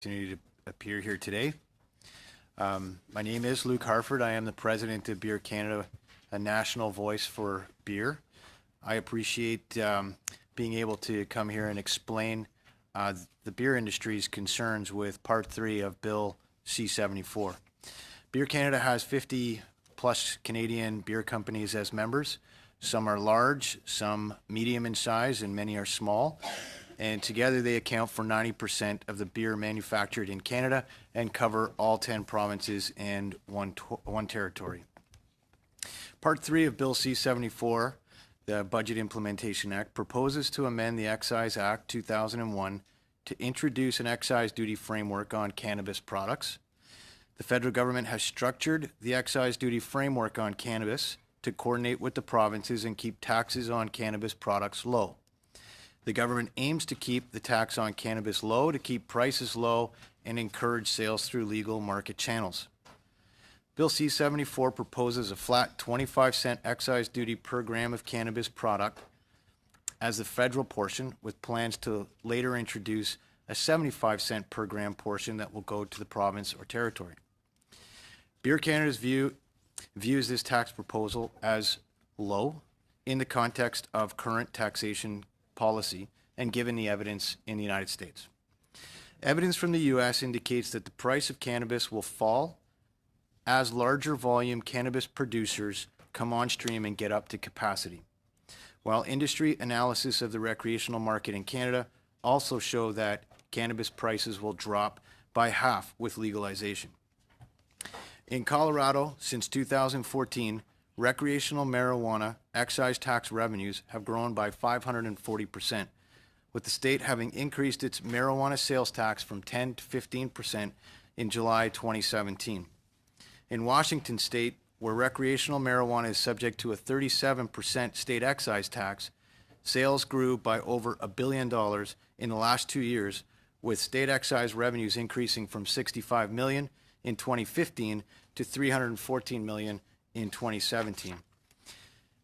Opportunity to appear here today. My name is Luke Harford. I am the president of Beer Canada, a national voice for beer. I appreciate being able to come here and explain the beer industry's concerns with Part 3 of Bill C-74. Beer Canada has 50 plus Canadian beer companies as members. Some are large, some medium in size, and many are small. And together they account for 90% of the beer manufactured in Canada and cover all 10 provinces and one territory. Part 3 of Bill C-74, the Budget Implementation Act, proposes to amend the Excise Act 2001 to introduce an excise duty framework on cannabis products. The federal government has structured the excise duty framework on cannabis to coordinate with the provinces and keep taxes on cannabis products low. The government aims to keep the tax on cannabis low, to keep prices low, and encourage sales through legal market channels. Bill C-74 proposes a flat 25-cent excise duty per gram of cannabis product as the federal portion, with plans to later introduce a 75-cent per gram portion that will go to the province or territory. Beer Canada's views this tax proposal as low in the context of current taxation policy and given the evidence in the United States. Evidence from the U.S. indicates that the price of cannabis will fall as larger volume cannabis producers come on stream and get up to capacity, while industry analysis of the recreational market in Canada also show that cannabis prices will drop by half with legalization. In Colorado, since 2014, recreational marijuana excise tax revenues have grown by 540%, with the state having increased its marijuana sales tax from 10 to 15% in July 2017. In Washington state, where recreational marijuana is subject to a 37% state excise tax, sales grew by over $1 billion in the last 2 years, with state excise revenues increasing from $65 million in 2015 to $314 million in 2017.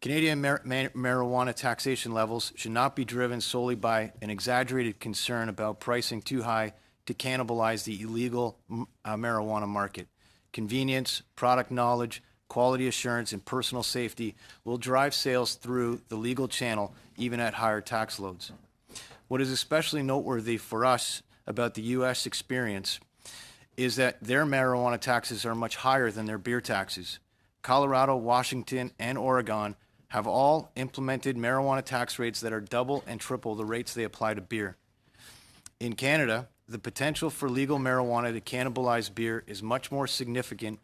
Canadian marijuana taxation levels should not be driven solely by an exaggerated concern about pricing too high to cannibalize the illegal marijuana market. Convenience, product knowledge, quality assurance, and personal safety will drive sales through the legal channel even at higher tax loads. What is especially noteworthy for us about the U.S. experience is that their marijuana taxes are much higher than their beer taxes. Colorado, Washington, and Oregon have all implemented marijuana tax rates that are double and triple the rates they apply to beer. In Canada, the potential for legal marijuana to cannibalize beer is much more significant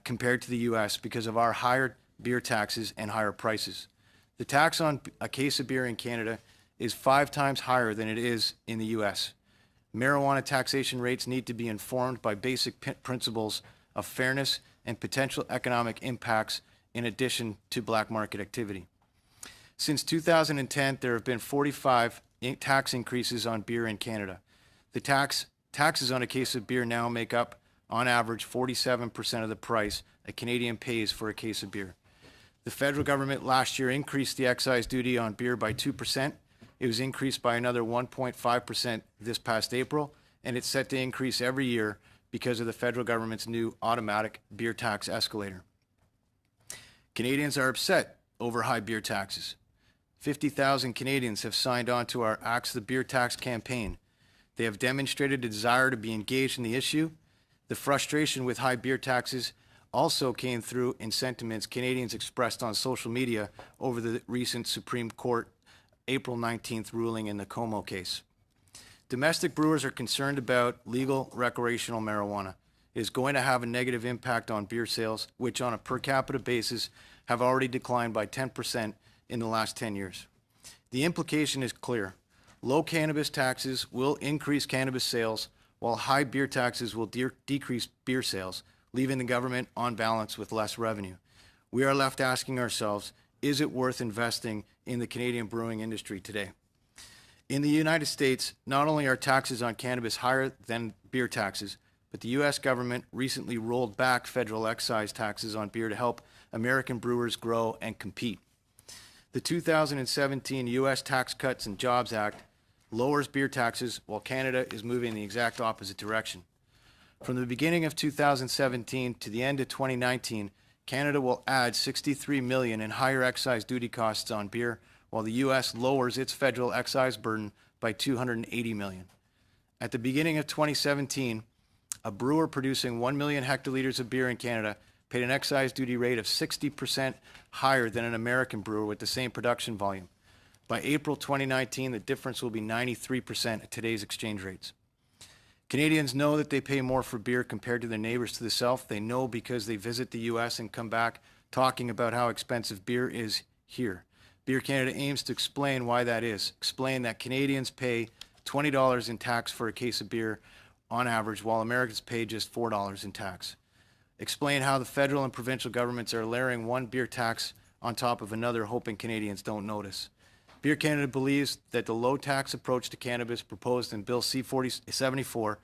compared to the U.S. because of our higher beer taxes and higher prices. The tax on a case of beer in Canada is 5 times higher than it is in the U.S. Marijuana taxation rates need to be informed by basic principles of fairness and potential economic impacts in addition to black market activity. Since 2010, there have been 45 tax increases on beer in Canada. The taxes on a case of beer now make up, on average, 47% of the price a Canadian pays for a case of beer. The federal government last year increased the excise duty on beer by 2%. It was increased by another 1.5% this past April, and it's set to increase every year because of the federal government's new automatic beer tax escalator. Canadians are upset over high beer taxes. 50,000 Canadians have signed on to our Axe the Beer Tax campaign. They have demonstrated a desire to be engaged in the issue. The frustration with high beer taxes also came through in sentiments Canadians expressed on social media over the recent Supreme Court April 19th ruling in the Como case. Domestic brewers are concerned about legal recreational marijuana. It is going to have a negative impact on beer sales, which on a per capita basis have already declined by 10% in the last 10 years. The implication is clear. Low cannabis taxes will increase cannabis sales, while high beer taxes will decrease beer sales, leaving the government on balance with less revenue. We are left asking ourselves, is it worth investing in the Canadian brewing industry today? In the United States, not only are taxes on cannabis higher than beer taxes, but the U.S. government recently rolled back federal excise taxes on beer to help American brewers grow and compete. The 2017 U.S. Tax Cuts and Jobs Act lowers beer taxes, while Canada is moving in the exact opposite direction. From the beginning of 2017 to the end of 2019, Canada will add $63 million in higher excise duty costs on beer, while the U.S. lowers its federal excise burden by $280 million. At the beginning of 2017, a brewer producing 1 million hectoliters of beer in Canada paid an excise duty rate of 60% higher than an American brewer with the same production volume. By April 2019, the difference will be 93% at today's exchange rates. Canadians know that they pay more for beer compared to their neighbors to the south. They know because they visit the U.S. and come back talking about how expensive beer is here. Beer Canada aims to explain why that is. Explain that Canadians pay $20 in tax for a case of beer on average, while Americans pay just $4 in tax. Explain how the federal and provincial governments are layering one beer tax on top of another, hoping Canadians don't notice. Beer Canada believes that the low tax approach to cannabis proposed in Bill C-74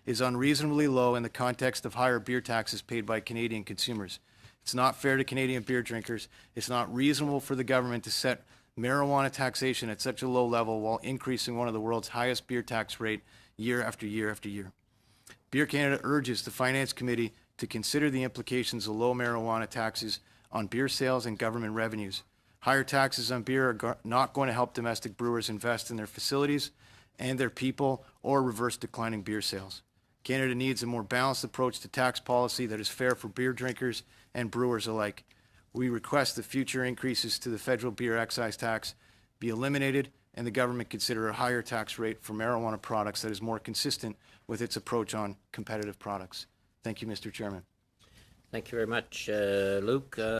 is unreasonably low in the context of higher beer taxes paid by Canadian consumers. It's not fair to Canadian beer drinkers. It's not reasonable for the government to set marijuana taxation at such a low level while increasing one of the world's highest beer tax rate year after year after year. Beer Canada urges the Finance Committee to consider the implications of low marijuana taxes on beer sales and government revenues. Higher taxes on beer are not going to help domestic brewers invest in their facilities and their people or reverse declining beer sales. Canada needs a more balanced approach to tax policy that is fair for beer drinkers and brewers alike. We request that future increases to the federal beer excise tax be eliminated and the government consider a higher tax rate for marijuana products that is more consistent with its approach on competitive products. Thank you, Mr. Chairman. Thank you very much, Luke.